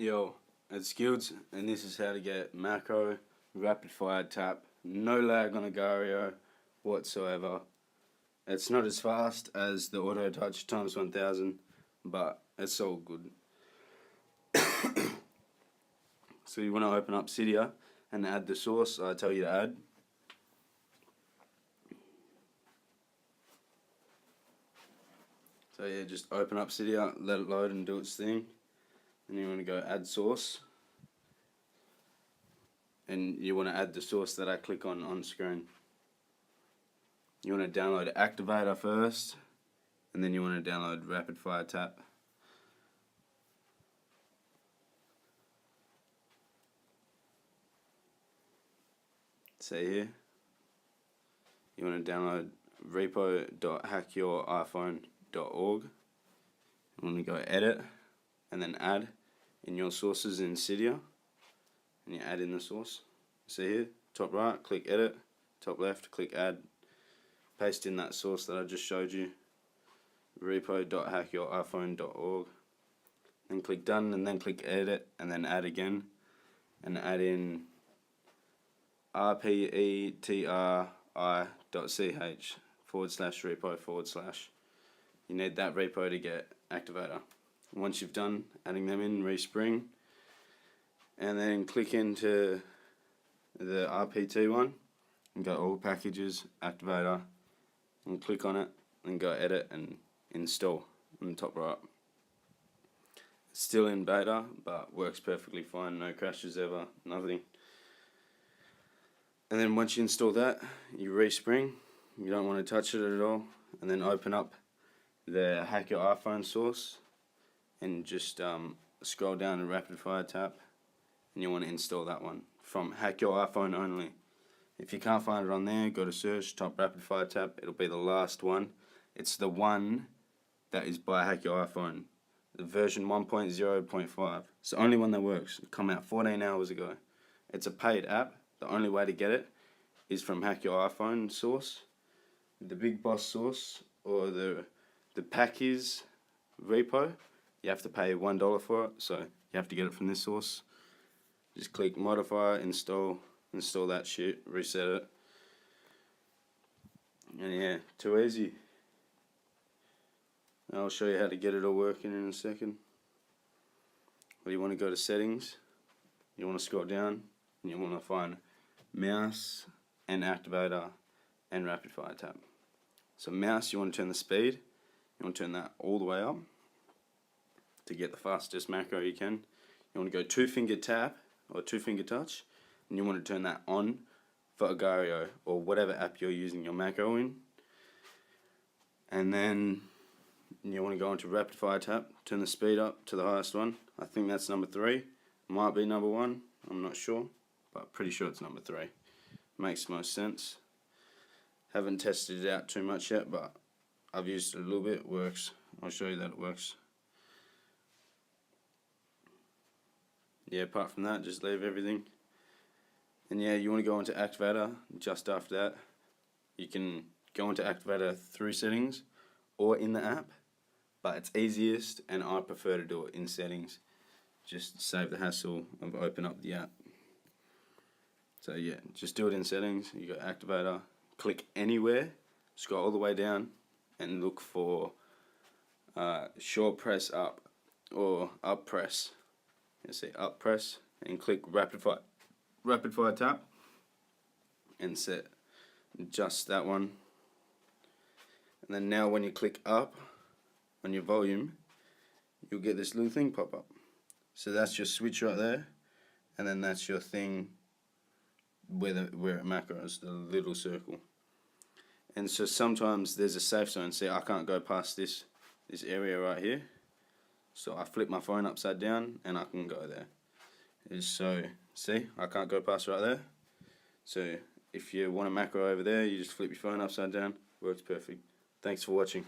Yo, it's Guilds, and this is how to get macro rapid fire tap, no lag on Agario whatsoever. It's not as fast as the auto touch times 1000, but it's all good. So you want to open up Cydia and add the source I tell you to add. So yeah, just open up Cydia, let it load and do its thing. And you want to go add source. And you want to add the source that I click on screen. You want to download Activator first, and then you want to download Rapidfire Tap. Say here, you want to download repo.hackyouриphone.org. You want to go edit, and then add in your sources in Cydia, and you add in the source. See here, top right, click edit, top left, click add, paste in that source that I just showed you, repo.hackyouриphone.org, then click done, and then click edit, and then add again, and add in rpetri.ch/repo/. You need that repo to get Activator. Once you've done adding them in, respring, and then click into the RPT one and go all packages, Activator, and click on it and go edit and install on the top right. It's still in beta, but works perfectly fine, no crashes ever, nothing. And then once you install that, you respring, you don't want to touch it at all, and then open up the Hack Your iPhone source and just scroll down to Rapidfire Tap, and you want to install that one from Hack Your iPhone only. If you can't find it on there, go to search, type Rapidfire Tap, it'll be the last one. It's the one that is by Hack Your iPhone, the version 1.0.5. It's the only one that works. It came out 14 hours ago. It's a paid app. The only way to get it is from Hack Your iPhone source, the Big Boss source, or the Packies repo. You have to pay $1 for it, so you have to get it from this source. Just click modify, install that shit, reset it. And yeah, too easy. I'll show you how to get it all working in a second. Well, you want to go to settings, you want to scroll down, and you want to find mouse and activator and Rapidfire Tap. So mouse, you want to turn the speed, you want to turn that all the way up to get the fastest macro you can. You want to go 2-finger tap or 2-finger touch, and you want to turn that on for Agario or whatever app you're using your macro in. And then you want to go into Rapidfire Tap, turn the speed up to the highest one. I think that's number 3, might be number 1, I'm not sure, but pretty sure it's number 3. Makes most sense. Haven't tested it out too much yet, but I've used it a little bit. It works. I'll show you that it works. Yeah, apart from that, just leave everything. And yeah, you want to go into Activator just after that. You can go into Activator through settings or in the app, but it's easiest, and I prefer to do it in settings. Just save the hassle of open up the app. So yeah, just do it in settings. You go Activator, click anywhere, scroll all the way down, and look for short press up or up press. You see up press, and click Rapidfire Tap, and set just that one. And then now when you click up on your volume, you'll get this little thing pop up. So that's your switch right there, and then that's your thing where it macros, the little circle. And so sometimes there's a safe zone. See, I can't go past this area right here, so I flip my phone upside down and I can go there. So see, I can't go past right there. So if you want a macro over there, you just flip your phone upside down. Works perfect. Thanks for watching.